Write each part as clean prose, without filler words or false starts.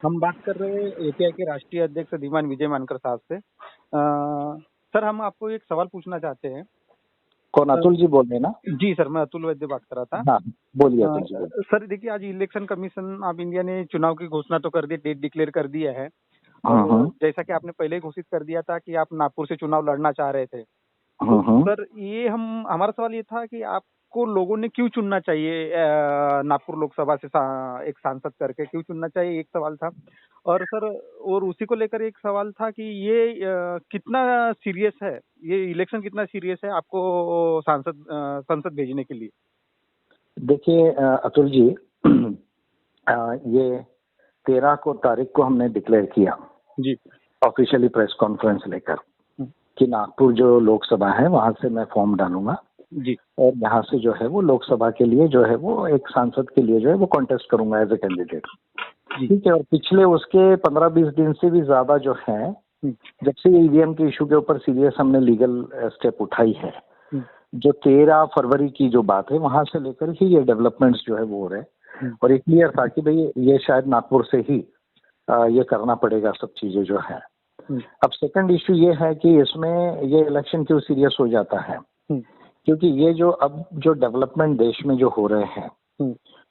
हम बात कर रहे हैं एपीआई के राष्ट्रीय अध्यक्ष धीमान विजय मानकर साहब से। सर, हम आपको एक सवाल पूछना चाहते हैं। कौन, अतुल जी बोल रहे हैं ना? जी सर, मैं अतुल वैद्य बात कर रहा था। हाँ, बोलिए अतुल जी बोलिए। सर देखिए, आज इलेक्शन कमीशन ऑफ इंडिया ने चुनाव की घोषणा तो कर दी, डेट डिक्लेयर कर दिया है। और जैसा कि आपने पहले ही घोषित कर दिया था कि आप नागपुर से चुनाव लड़ना चाह रहे थे। तो सर, ये हमारा सवाल ये था कि आपको लोगों ने क्यों चुनना चाहिए, नागपुर लोकसभा से एक सांसद करके क्यों चुनना चाहिए, एक सवाल था। और सर, और उसी को लेकर एक सवाल था कि ये कितना सीरियस है, ये इलेक्शन कितना सीरियस है आपको संसद भेजने के लिए। देखिए अतुल जी, ये 13 को तारीख को हमने डिक्लेयर किया जी, ऑफिशियली प्रेस कॉन्फ्रेंस लेकर कि नागपुर जो लोकसभा है वहां से मैं फॉर्म डालूंगा जी, और यहाँ से जो है वो लोकसभा के लिए जो है वो एक सांसद के लिए जो है वो कॉन्टेस्ट करूंगा एज ए कैंडिडेट। ठीक है। और पिछले उसके 15-20 दिन से भी ज्यादा जो है, जब से ईवीएम के इशू के ऊपर सीरियस हमने लीगल स्टेप उठाई है, जो 13 फरवरी की जो बात है वहां से लेकर ही ये डेवलपमेंट्स जो है वो हो रहे हैं। और ये क्लियर था कि भाई ये शायद नागपुर से ही ये करना पड़ेगा सब चीजें जो है। अब सेकंड इशू ये है कि इसमें ये इलेक्शन क्यों सीरियस हो जाता है, क्योंकि ये जो अब जो डेवलपमेंट देश में जो हो रहे हैं,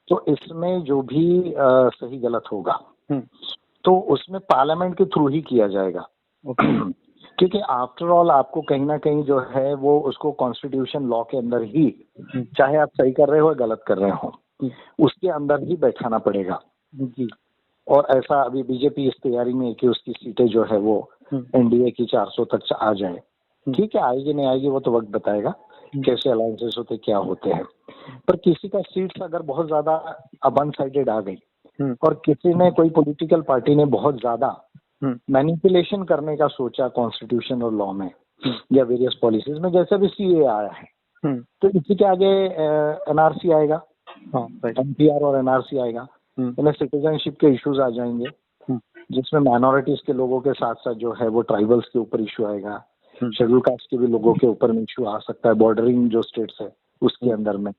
तो इसमें जो भी सही गलत होगा तो उसमें पार्लियामेंट के थ्रू ही किया जाएगा। क्योंकि आफ्टर ऑल आपको कहीं ना कहीं जो है वो उसको कॉन्स्टिट्यूशन लॉ के अंदर ही, चाहे आप सही कर रहे हो या गलत कर रहे हो, उसके अंदर ही बैठाना पड़ेगा। और ऐसा अभी बीजेपी इस तैयारी में है कि उसकी सीटें जो है वो एनडीए की 400 तक आ जाए। ठीक है, आएगी नहीं आएगी वो तो वक्त बताएगा कैसे अलायंसेस होते क्या होते हैं। पर किसी का सीट्स अगर बहुत ज्यादा वन साइडेड आ गई और किसी ने, कोई पॉलिटिकल पार्टी ने बहुत ज्यादा मैनिपुलेशन करने का सोचा कॉन्स्टिट्यूशन और लॉ में या वेरियस पॉलिसीज में, जैसे भी सीए आया है, तो इसी के आगे एनआरसी आएगा, एनपीआर और एनआरसी आएगा, इनमें सिटीजनशिप के इश्यूज आ जाएंगे, जिसमें माइनॉरिटीज के लोगों के साथ साथ जो है वो ट्राइबल्स के ऊपर इशू आएगा, शेड्यूल कास्ट के भी लोगों के ऊपर में इशू आ सकता है, बॉर्डरिंग जो स्टेट्स है उसके अंदर में,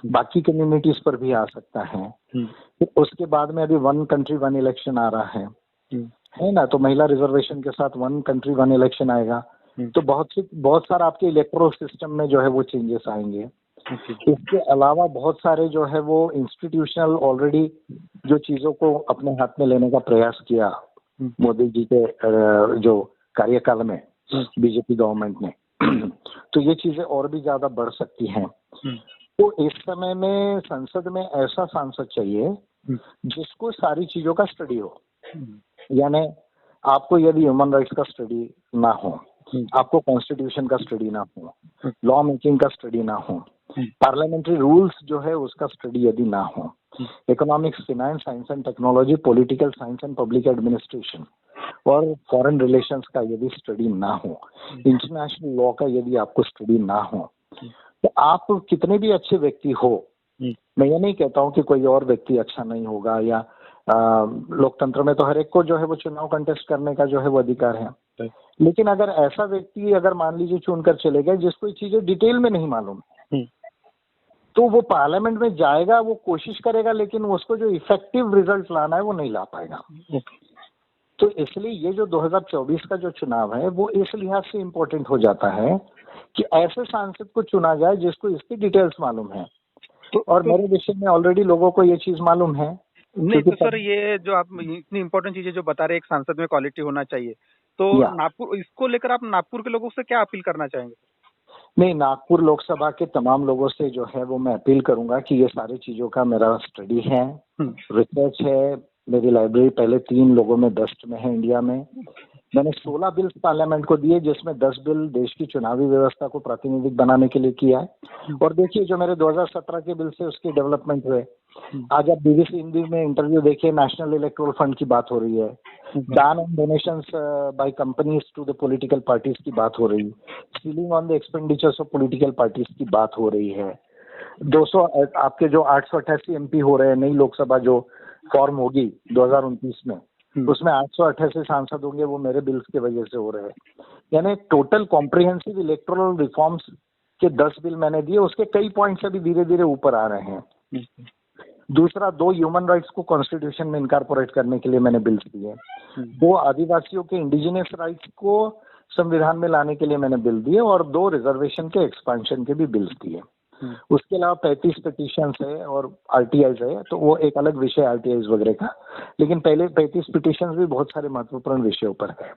बाकी कम्युनिटीज पर भी आ सकता है। फिर उसके बाद में अभी वन कंट्री वन इलेक्शन आ रहा है ना, तो महिला रिजर्वेशन के साथ वन कंट्री वन इलेक्शन आएगा, तो बहुत सारा आपके इलेक्टोरल सिस्टम में जो है वो चेंजेस आएंगे। इसके अलावा बहुत सारे जो है वो इंस्टीट्यूशनल ऑलरेडी जो चीजों को अपने हाथ में लेने का प्रयास किया मोदी जी के जो कार्यकाल में बीजेपी गवर्नमेंट ने, तो ये चीजें और भी ज्यादा बढ़ सकती हैं। तो इस समय में संसद में ऐसा सांसद चाहिए जिसको सारी चीजों का स्टडी हो। यानी आपको यदि ह्यूमन राइट्स का स्टडी ना हो, आपको कॉन्स्टिट्यूशन का स्टडी ना हो, लॉ मेकिंग का स्टडी ना हो, पार्लियामेंट्री रूल्स जो है उसका स्टडी यदि ना हो, economics, finance, science and technology, political science and public administration और फॉरेन रिलेशंस का यदि स्टडी ना हो, इंटरनेशनल लॉ का यदि आपको स्टडी ना हो, तो आप कितने भी अच्छे व्यक्ति हो, मैं ये नहीं कहता हूँ कि कोई और व्यक्ति अच्छा नहीं होगा, या लोकतंत्र में तो हर एक को जो है वो चुनाव कंटेस्ट करने का जो है वो अधिकार है, लेकिन अगर ऐसा व्यक्ति अगर मान लीजिए चुनकर चले गए जिसको ये चीजें डिटेल में नहीं मालूम, तो वो पार्लियामेंट में जाएगा, वो कोशिश करेगा, लेकिन उसको जो इफेक्टिव रिजल्ट लाना है वो नहीं ला पाएगा। तो इसलिए ये जो 2024 का जो चुनाव है वो इस लिहाज से इम्पोर्टेंट हो जाता है कि ऐसे सांसद को चुना जाए जिसको इसकी डिटेल्स मालूम है। और मेरे विषय में ऑलरेडी लोगों को ये चीज मालूम है। नहीं तो सर, ये जो आप इतनी इम्पोर्टेंट चीजें जो बता रहे हैं, एक सांसद में क्वालिटी होना चाहिए, तो नागपुर, इसको लेकर आप नागपुर के लोगों से क्या अपील करना चाहेंगे? नहीं, नागपुर लोकसभा के तमाम लोगों से जो है वो मैं अपील करूंगा कि ये सारी चीजों का मेरा स्टडी है, रिसर्च है, मेरी लाइब्रेरी पहले 3 लोगों में बेस्ट में है इंडिया में। मैंने 16 बिल्स पार्लियामेंट को दिए, जिसमें 10 बिल देश की चुनावी व्यवस्था को प्रातिनिधिक बनाने के लिए किया है। और देखिए जो मेरे 2017 के बिल से उसके डेवलपमेंट हुए। आज आप बीबीसी हिंदी में इंटरव्यू देखिए, नेशनल इलेक्टोरल फंड की बात हो रही है, दान and donations by companies to the political parties की बात हो रही है, ceiling on the expenditures of political parties की बात हो रही है, 200 आपके जो 888 एमपी हो रहे हैं, नई लोकसभा जो फॉर्म होगी 2029 में, उसमें 888 सांसद होंगे, वो मेरे बिल्स की वजह से हो रहे हैं। यानी टोटल कॉम्प्रिहेंसिव इलेक्टोरल रिफॉर्म्स के 10 बिल मैंने दिए, उसके कई पॉइंट्स अभी धीरे धीरे ऊपर आ रहे हैं। दूसरा, 2 ह्यूमन राइट्स को कॉन्स्टिट्यूशन में इनकॉर्पोरेट करने के लिए मैंने बिल्स दिए। 2 आदिवासियों के इंडिजिनस राइट्स को संविधान में लाने के लिए मैंने बिल दिए, और 2 रिजर्वेशन के एक्सपेंशन के भी बिल्स दिए। उसके अलावा 35 पिटिशंस है और आरटीआईज है, तो वो एक अलग विषय आरटीआईज वगैरह का, लेकिन पहले 35 पिटिशंस भी बहुत सारे महत्वपूर्ण विषयों पर है।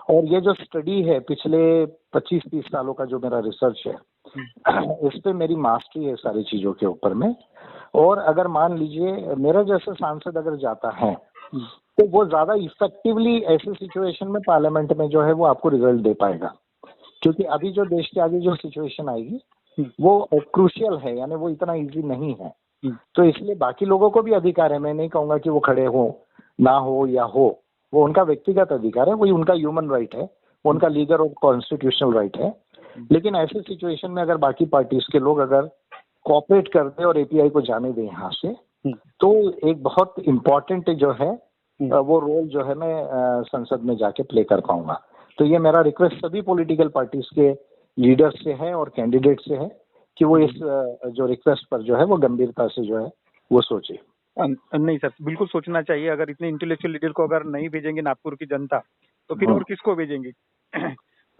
और ये जो स्टडी है पिछले 25-30 सालों का जो मेरा रिसर्च है, इस पे मेरी मास्टरी है सारी चीजों के ऊपर में। और अगर मान लीजिए मेरा जैसा सांसद अगर जाता है तो वो ज्यादा इफेक्टिवली ऐसे सिचुएशन में पार्लियामेंट में जो है वो आपको रिजल्ट दे पाएगा, क्योंकि अभी जो देश के आगे जो सिचुएशन आएगी वो क्रूशियल है, यानी वो इतना इजी नहीं है। तो इसलिए बाकी लोगों को भी अधिकार है, मैं नहीं कहूंगा कि वो खड़े हो ना हो या हो, वो उनका व्यक्तिगत अधिकार है, वही उनका ह्यूमन राइट है, उनका लीगल और कॉन्स्टिट्यूशनल राइट है। लेकिन ऐसे सिचुएशन में अगर बाकी पार्टीज के लोग अगर कोऑपरेट कर दे और एपीआई को जाने दें यहाँ से, तो एक बहुत इम्पोर्टेंट जो है वो रोल जो है मैं संसद में जाके प्ले कर पाऊंगा। तो ये मेरा रिक्वेस्ट सभी पॉलिटिकल पार्टीज के लीडर्स से है और कैंडिडेट से है कि वो इस जो रिक्वेस्ट पर जो है वो गंभीरता से जो है वो सोचे। नहीं सर, बिल्कुल सोचना चाहिए। अगर इतने इंटेलेक्चुअल लीडर को अगर नहीं भेजेंगे नागपुर की जनता, तो फिर और किसको भेजेंगे?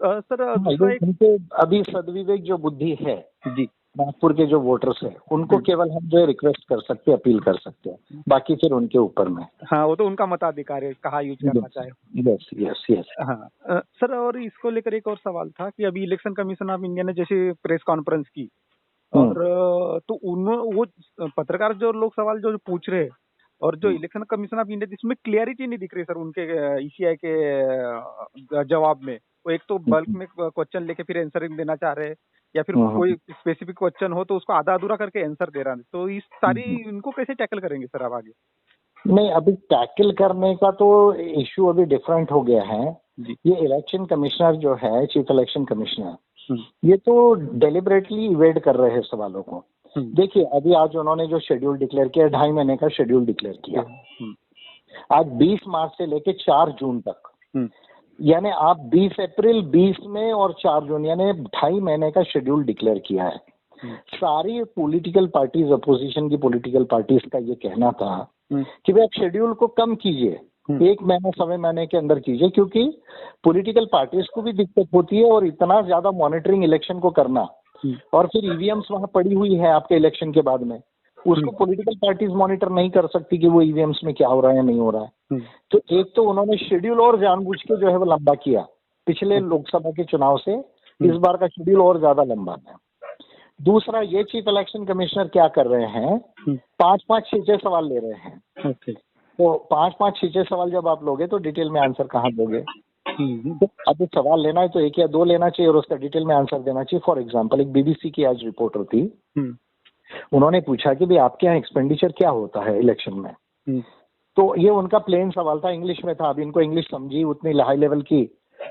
सर दूसरा उनके अभी सदविवेक जो बुद्धि है जी, नागपुर के जो वोटर्स है उनको केवल हम जो रिक्वेस्ट कर सकते हैं, अपील कर सकते हैं, बाकी फिर उनके ऊपर में। हाँ, वो तो उनका मताधिकार है, कहाँ यूज करना चाहे। Yes yes yes. हाँ सर, और इसको लेकर एक और सवाल था कि अभी इलेक्शन कमीशन ऑफ इंडिया ने जैसे प्रेस कॉन्फ्रेंस की, और तो वो पत्रकार जो लोग सवाल जो पूछ रहे हैं, और जो इलेक्शन कमीशन ऑफ इंडिया, जिसमें क्लियरिटी नहीं दिख रही सर उनके ईसीआई के जवाब में। वो एक तो बल्क में क्वेश्चन लेके फिर आंसर देना चाह रहे हैं, या फिर कोई स्पेसिफिक क्वेश्चन हो तो उसको आधा अधूरा करके आंसर दे रहा है। तो इस सारी इनको कैसे टैकल करेंगे सर आप आगे? नहीं, अभी टैकल करने का तो इश्यू अभी डिफरेंट हो गया है। ये इलेक्शन कमिश्नर जो है, चीफ इलेक्शन कमिश्नर, ये तो डेलिबरेटली इवेड कर रहे हैं सवालों को। देखिए, अभी आज उन्होंने जो शेड्यूल डिक्लेयर किया, 2.5 महीने का शेड्यूल डिक्लेयर किया। आज 20 मार्च से लेके 4 जून तक, यानी आप 20 अप्रैल, 20 मई और 4 जून, यानी 2.5 महीने का शेड्यूल डिक्लेयर किया है। सारी पॉलिटिकल पार्टीज, अपोजिशन की पॉलिटिकल पार्टीज का ये कहना था कि भाई आप शेड्यूल को कम कीजिए, 1 महीना 1.25 महीने के अंदर कीजिए, क्योंकि पॉलिटिकल पार्टीज को भी दिक्कत होती है और इतना ज्यादा मॉनिटरिंग इलेक्शन को करना, और फिर ईवीएम्स वहां पड़ी हुई है आपके इलेक्शन के बाद में, उसको पॉलिटिकल पार्टीज मॉनिटर नहीं कर सकती कि वो ईवीएम्स में क्या हो रहा है या नहीं हो रहा है। तो एक तो उन्होंने शेड्यूल और जानबूझ के जो है वो लंबा किया पिछले लोकसभा के चुनाव से, इस बार का शेड्यूल और ज्यादा लंबा है। दूसरा, ये चीफ इलेक्शन कमिश्नर क्या कर रहे हैं, 5-5, 6-6 सवाल ले रहे हैं। तो 5-5, 6-6 सवाल जब आप लोगे तो डिटेल में आंसर कहाँ दोगे? तो अब सवाल लेना है तो 1 या 2 लेना चाहिए और उसका डिटेल में आंसर देना चाहिए। फॉर एग्जाम्पल, एक बीबीसी की आज रिपोर्टर थी, उन्होंने पूछा कि भाई आपके यहाँ एक्सपेंडिचर क्या होता है इलेक्शन में? तो ये उनका प्लेन सवाल था, इंग्लिश में था। अब इनको इंग्लिश समझी उतनी हाई लेवल की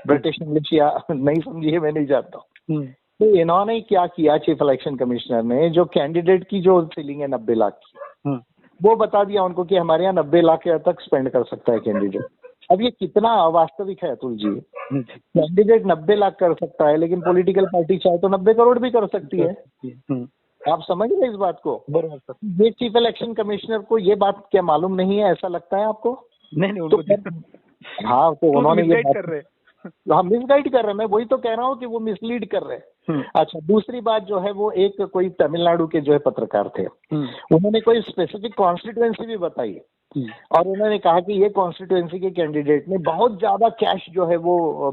ब्रिटिश इंग्लिश या नहीं समझी है, मैं नहीं जानता। तो इन्होंने क्या किया, चीफ इलेक्शन कमिश्नर ने, जो कैंडिडेट की जो सीलिंग है 90 लाख की, वो बता दिया उनको कि हमारे यहाँ 90 लाख तक स्पेंड कर सकता है कैंडिडेट। अब ये कितना अवास्तविक है अतुल जी? कैंडिडेट 90 लाख कर सकता है, लेकिन पॉलिटिकल पार्टी चाहे तो 90 करोड़ भी कर सकती है। आप समझ रहे इस बात को? बराबर। ये चीफ इलेक्शन कमिश्नर को ये बात क्या मालूम नहीं है, ऐसा लगता है आपको? नहीं, उनको हाँ, तो उन्होंने ये कर रहे, हाँ, मिसगाइड कर रहे हैं। मैं वही तो कह रहा हूँ कि वो मिसलीड कर रहे हैं। अच्छा, दूसरी बात जो है वो एक कोई तमिलनाडु के जो है पत्रकार थे, उन्होंने कोई स्पेसिफिक कॉन्स्टिट्यूएंसी भी बताई, और उन्होंने कहा कि ये कॉन्स्टिट्यूएंसी के कैंडिडेट ने बहुत ज्यादा कैश जो है वो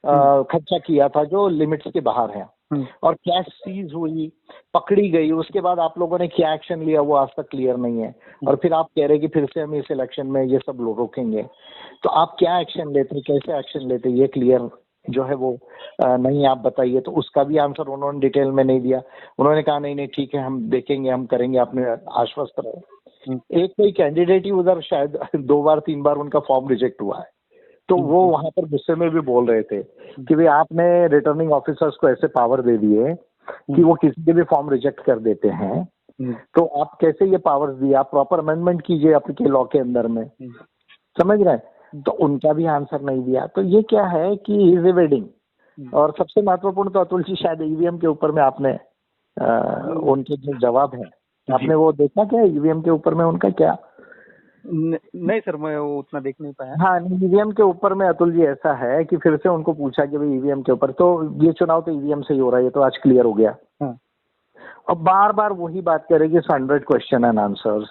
खर्चा किया था जो लिमिट्स के बाहर है, और कैश सीज हुई, पकड़ी गई। उसके बाद आप लोगों ने क्या एक्शन लिया वो आज तक क्लियर नहीं है, और फिर आप कह रहे कि फिर से हम इस इलेक्शन में ये सब लोग रोकेंगे। तो आप क्या एक्शन लेते, कैसे एक्शन लेते, ये क्लियर जो है वो नहीं आप बताइए। तो उसका भी आंसर उन्होंने डिटेल में नहीं दिया। उन्होंने कहा नहीं ठीक है, हम देखेंगे, हम करेंगे, आपने आश्वस्त रहे। एक कोई कैंडिडेट ही उधर शायद 2 बार 3 बार उनका फॉर्म रिजेक्ट हुआ है, तो वो वहां पर गुस्से में भी बोल रहे थे कि भाई आपने रिटर्निंग ऑफिसर्स को ऐसे पावर दे दिए कि वो किसी के भी फॉर्म रिजेक्ट कर देते हैं, तो आप कैसे ये पावर्स दिए? आप प्रॉपर अमेंडमेंट कीजिए आपके लॉ के अंदर में, समझ रहे हैं? तो उनका भी आंसर नहीं दिया। तो ये क्या है कि इज एवेडिंग। और सबसे महत्वपूर्ण तो अतुल जी शायद ईवीएम के ऊपर में आपने उनके जो जवाब है आपने वो देखा क्या ईवीएम के ऊपर में उनका क्या? नहीं सर, मैं वो उतना देख नहीं पाया। हाँ, ईवीएम के ऊपर में अतुल जी ऐसा है कि फिर से उनको पूछा कि भाई ईवीएम के ऊपर, तो ये चुनाव तो ईवीएम से ही हो रहा है, ये तो आज क्लियर हो गया। हाँ। अब बार बार वही बात करेगी, 100 क्वेश्चन एंड आंसर्स,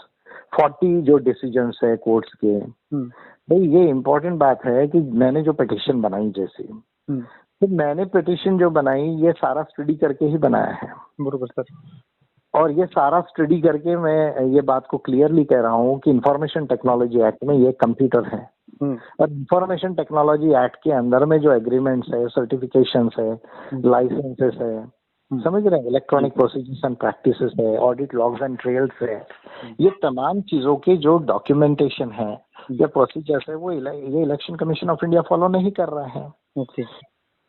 40 जो डिसीजंस है कोर्ट्स के। भाई ये इम्पोर्टेंट बात है कि मैंने जो पिटिशन बनाई जैसे, तो मैंने पिटिशन जो बनाई ये सारा स्टडी करके ही बनाया है। बरोबर सर। और ये सारा स्टडी करके मैं ये बात को क्लियरली कह रहा हूँ कि इंफॉर्मेशन टेक्नोलॉजी एक्ट में ये कंप्यूटर है, और इंफॉर्मेशन टेक्नोलॉजी एक्ट के अंदर में जो एग्रीमेंट्स है, सर्टिफिकेशंस है, लाइसेंसेस है, समझ रहे हैं, इलेक्ट्रॉनिक प्रोसीजर्स एंड प्रैक्टिसेस है, ऑडिट लॉग्स एंड ट्रेल्स है, ये तमाम चीजों के जो डॉक्यूमेंटेशन है या प्रोसीजर्स है, वो ये election commission of India follow नहीं कर रहा है। ओके।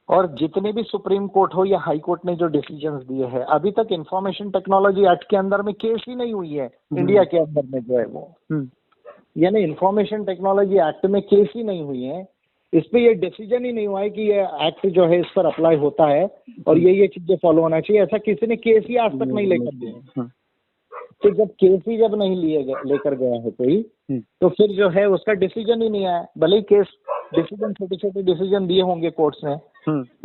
और जितने भी सुप्रीम कोर्ट हो या हाई कोर्ट ने जो डिसीजंस दिए हैं, अभी तक इंफॉर्मेशन टेक्नोलॉजी एक्ट के अंदर में केस ही नहीं हुई है इंडिया के अंदर में जो है वो, यानी इंफॉर्मेशन टेक्नोलॉजी एक्ट में केस ही नहीं हुई है, इस पे ये डिसीजन ही नहीं हुआ है कि ये एक्ट जो है इस पर अप्लाई होता है और ये चीजें फॉलो होना चाहिए, ऐसा किसी ने केस ही आज तक नहीं लेकर दिया। तो जब केस ही जब नहीं लेकर गया है कोई, तो फिर जो है उसका डिसीजन ही नहीं आया। भले ही केस डिसीजन, छोटे छोटे डिसीजन दिए होंगे कोर्ट्स ने,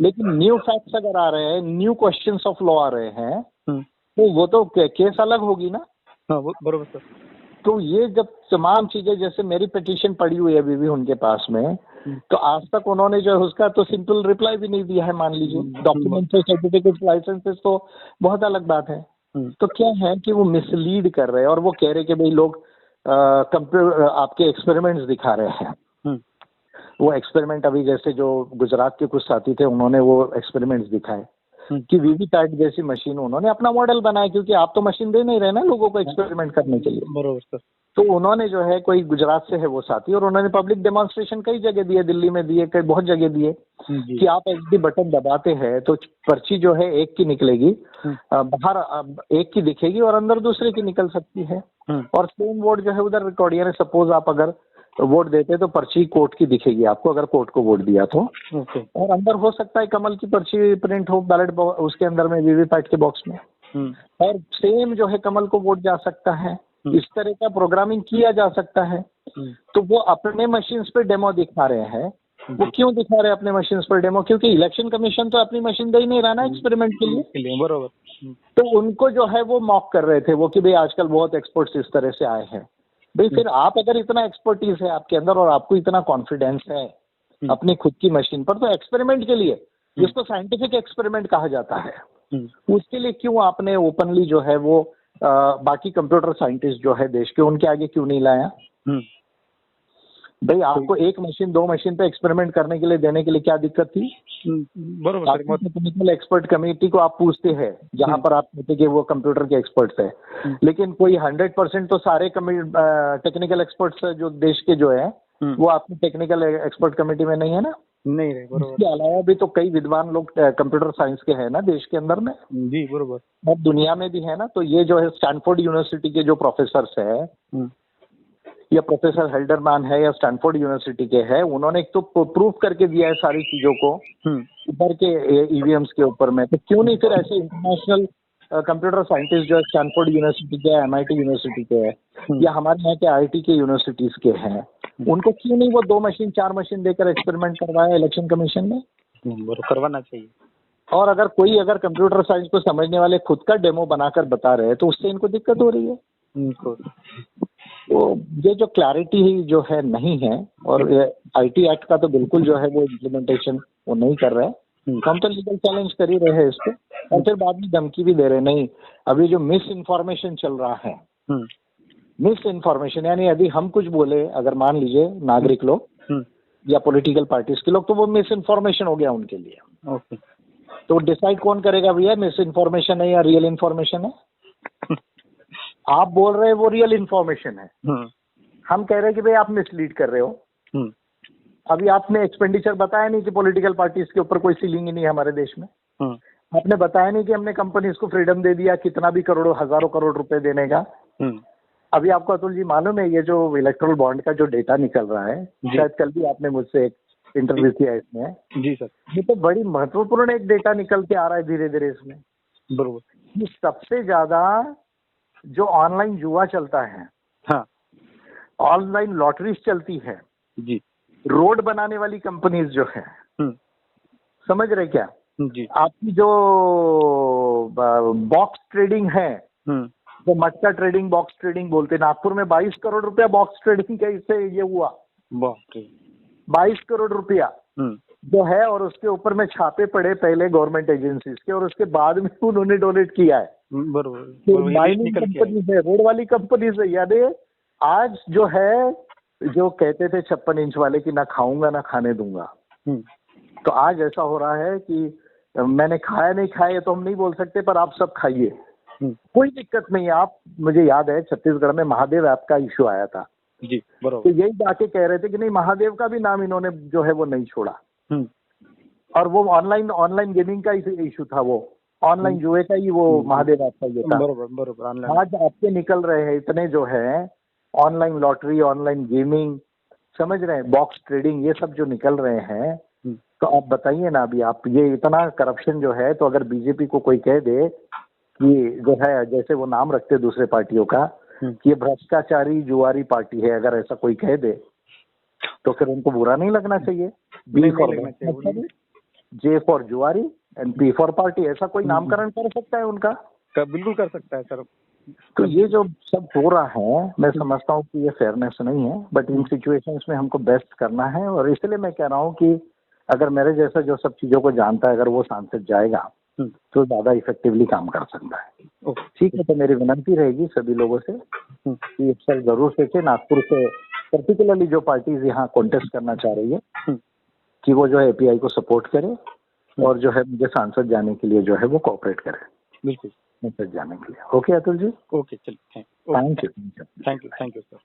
लेकिन न्यू फैक्ट्स अगर आ रहे हैं, न्यू क्वेश्चंस ऑफ लॉ आ रहे हैं, तो वो तो केस अलग होगी ना। हाँ, बरोबर सर। तो ये जब तमाम चीजें, जैसे मेरी पिटीशन पड़ी हुई है अभी भी उनके पास में, तो आज तक उन्होंने जो है उसका तो सिंपल रिप्लाई भी नहीं दिया है, मान लीजिए। डॉक्यूमेंट सर्टिफिकेट लाइसेंसेस तो बहुत अलग बात है। तो क्या है कि वो मिसलीड कर रहे हैं, और वो कह रहे कि भाई लोग कंप्यूटर आपके एक्सपेरिमेंट्स दिखा रहे हैं। वो एक्सपेरिमेंट अभी जैसे जो गुजरात के कुछ साथी थे, उन्होंने वो एक्सपेरिमेंट्स दिखाए कि वीवीपैट जैसी मशीन उन्होंने अपना मॉडल बनाया, क्योंकि आप तो मशीन दे नहीं रहे ना लोगों को एक्सपेरिमेंट करने के लिए। बरोबर सर। तो उन्होंने जो है, कोई गुजरात से है वो साथी, और उन्होंने पब्लिक डेमोन्स्ट्रेशन कई जगह दिए, दिल्ली में दिए, कई बहुत जगह दिए कि आप एचडी बटन दबाते हैं तो पर्ची जो है एक की निकलेगी, बाहर एक की दिखेगी और अंदर दूसरे की निकल सकती है। और सेम वोट जो है उधर रिकॉर्ड, यानी सपोज आप अगर वोट देते तो पर्ची कोर्ट की दिखेगी आपको, अगर कोर्ट को वोट दिया तो। और अंदर हो सकता है कमल की पर्ची प्रिंट हो बैलेट उसके अंदर में, वीवीपैट के बॉक्स में, और सेम जो है कमल को वोट जा सकता है। इस तरह का प्रोग्रामिंग किया जा सकता है। तो वो अपने मशीन्स पे डेमो दिखा रहे हैं। वो क्यों दिखा रहे हैं अपने मशीन्स पर डेमो? क्योंकि इलेक्शन कमीशन तो अपनी मशीन दे ही नहीं रहा ना एक्सपेरिमेंट के लिए। बरोबर। तो उनको जो है वो मॉक कर रहे थे वो, कि भाई आजकल बहुत एक्सपर्ट्स इस तरह से आए हैं। भाई फिर आप अगर इतना एक्सपर्टीज है आपके अंदर और आपको इतना कॉन्फिडेंस है अपनी खुद की मशीन पर, तो एक्सपेरिमेंट के लिए, जिसको साइंटिफिक एक्सपेरिमेंट कहा जाता है, उसके लिए क्यों आपने ओपनली जो है वो बाकी कंप्यूटर साइंटिस्ट जो है देश के, उनके आगे क्यों नहीं लाया? भाई आपको एक मशीन, दो मशीन पे एक्सपेरिमेंट करने के लिए देने के लिए क्या दिक्कत थी? बरोबर। टेक्निकल एक्सपर्ट कमेटी को आप पूछते हैं, जहां पर आप कहते कि वो कंप्यूटर के एक्सपर्ट्स है, लेकिन कोई 100% तो सारे टेक्निकल एक्सपर्ट्स जो देश के जो है वो आपकी टेक्निकल एक्सपर्ट कमेटी में नहीं है ना। नहीं रहे। बरोबर। इसके अलावा भी तो कई विद्वान लोग कंप्यूटर साइंस के हैं ना देश के अंदर में। जी बरोबर। और दुनिया में भी है ना। तो ये जो है स्टैनफोर्ड यूनिवर्सिटी के जो प्रोफेसर्स है, या प्रोफेसर हेल्डरमैन है या स्टैनफोर्ड यूनिवर्सिटी के है, उन्होंने एक तो प्रूफ करके दिया है सारी चीजों को ऊपर के ईवीएम्स के ऊपर में। तो क्यों नहीं फिर ऐसे इंटरनेशनल कंप्यूटर साइंटिस्ट जो है स्टैनफोर्ड यूनिवर्सिटी के, एमआईटी यूनिवर्सिटी के है, या हमारे यहाँ के आईआईटी के यूनिवर्सिटीज के हैं, उनको क्यों नहीं वो 2 मशीन 4 मशीन देकर एक्सपेरिमेंट करवाया इलेक्शन कमीशन में? करवाना चाहिए। और अगर कंप्यूटर साइंस को समझने वाले खुद का डेमो बनाकर बता रहे हैं तो उससे इनको दिक्कत हो रही है। तो ये जो क्लैरिटी जो है नहीं है, और आईटी एक्ट का तो बिल्कुल जो है वो इम्प्लीमेंटेशन वो नहीं कर रहे हैं। हम तो लीगल चैलेंज कर ही रहे हैं इसको, और फिर बाद में धमकी भी दे रहे नहीं। अभी जो मिस इन्फॉर्मेशन चल रहा है, मिस इन्फॉर्मेशन यानी यदि हम कुछ बोले, अगर मान लीजिए नागरिक लोग या पॉलिटिकल पार्टीज के लोग, तो वो मिस इन्फॉर्मेशन हो गया उनके लिए। ओके। तो डिसाइड कौन करेगा भैया मिस इन्फॉर्मेशन है या रियल इन्फॉर्मेशन है? आप बोल रहे हैं वो रियल इन्फॉर्मेशन है, हम कह रहे हैं कि भाई आप मिसलीड कर रहे हो। अभी आपने एक्सपेंडिचर बताया नहीं कि पॉलिटिकल पार्टीज के ऊपर कोई सीलिंग ही नहीं है हमारे देश में। आपने बताया नहीं कि हमने कंपनीज को फ्रीडम दे दिया कितना भी करोड़ों हजारों करोड़ रुपए देने का। अभी आपको अतुल जी मालूम है ये जो इलेक्ट्रल बॉन्ड का जो डेटा निकल रहा है, शायद कल भी आपने मुझसे एक इंटरव्यू किया इसमें। जी सर। ये तो बड़ी महत्वपूर्ण एक डेटा निकल के आ रहा है धीरे धीरे इसमें। बरोबर। सबसे ज्यादा जो ऑनलाइन जुआ चलता है, हाँ ऑनलाइन लॉटरीज चलती है, जी रोड बनाने वाली कंपनीज जो है, समझ रहे क्या? जी आपकी जो बॉक्स ट्रेडिंग है, जो मटका ट्रेडिंग, बॉक्स ट्रेडिंग बोलते हैं, नागपुर में 22 करोड़ रुपया बॉक्स ट्रेडिंग कैसे ये हुआ? 22 करोड़ रुपया जो है, और उसके ऊपर में छापे पड़े पहले गवर्नमेंट एजेंसीज के, और उसके बाद में उन्होंने डोनेट किया है। बरोबर, माइनिंग कंपनी है, रोड वाली कंपनी से। यानी आज जो है, जो कहते थे 56 इंच वाले की ना खाऊंगा ना खाने दूंगा, तो आज ऐसा हो रहा है कि मैंने खाया नहीं खाया ये तो हम नहीं बोल सकते, पर आप सब खाइए, कोई दिक्कत नहीं है। आप, मुझे याद है छत्तीसगढ़ में महादेव ऐप का इश्यू आया था जी, बरोबर। तो यही जाके कह रहे थे कि नहीं, महादेव का भी नाम इन्होंने जो है वो नहीं छोड़ा, और वो ऑनलाइन गेमिंग का इशू था, वो ऑनलाइन जुए का ही, वो महादेव ऐप का ये था। बरोबर। आज आपके निकल रहे हैं इतने जो है, ऑनलाइन लॉटरी, ऑनलाइन गेमिंग, समझ रहे हैं, बॉक्स ट्रेडिंग, ये सब जो निकल रहे हैं, तो आप बताइए ना, अभी आप ये इतना करप्शन जो है, तो अगर बीजेपी को कोई कह दे कि जो है, जैसे वो नाम रखते दूसरे पार्टियों का कि ये भ्रष्टाचारी जुआरी पार्टी है, अगर ऐसा कोई कह दे तो फिर उनको बुरा नहीं लगना चाहिए। बी फॉर भ्रष्टाचारी, जे फॉर जुआरी एंड पी फॉर पार्टी, ऐसा कोई नामकरण कर सकता है उनका? बिल्कुल कर सकता है सर। तो ये जो सब हो रहा है, मैं समझता हूँ कि ये फेयरनेस नहीं है, बट इन सिचुएशंस में हमको बेस्ट करना है, और इसलिए मैं कह रहा हूँ कि अगर मेरे जैसा जो सब चीजों को जानता है, अगर वो सांसद जाएगा तो ज्यादा इफेक्टिवली काम कर सकता है। ठीक है, तो मेरी विनती रहेगी सभी लोगों से कि इस साल जरूर सोचे, नागपुर से पर्टिकुलरली जो पार्टीज यहाँ कॉन्टेस्ट करना चाह रही है कि वो जो है एपीआई को सपोर्ट करे, और जो है मुझे सांसद जाने के लिए जो है वो कोऑपरेट करे, बिल्कुल सांसद जाने के लिए। ओके अतुल जी, ओके, चलिए, thank you thank you sir.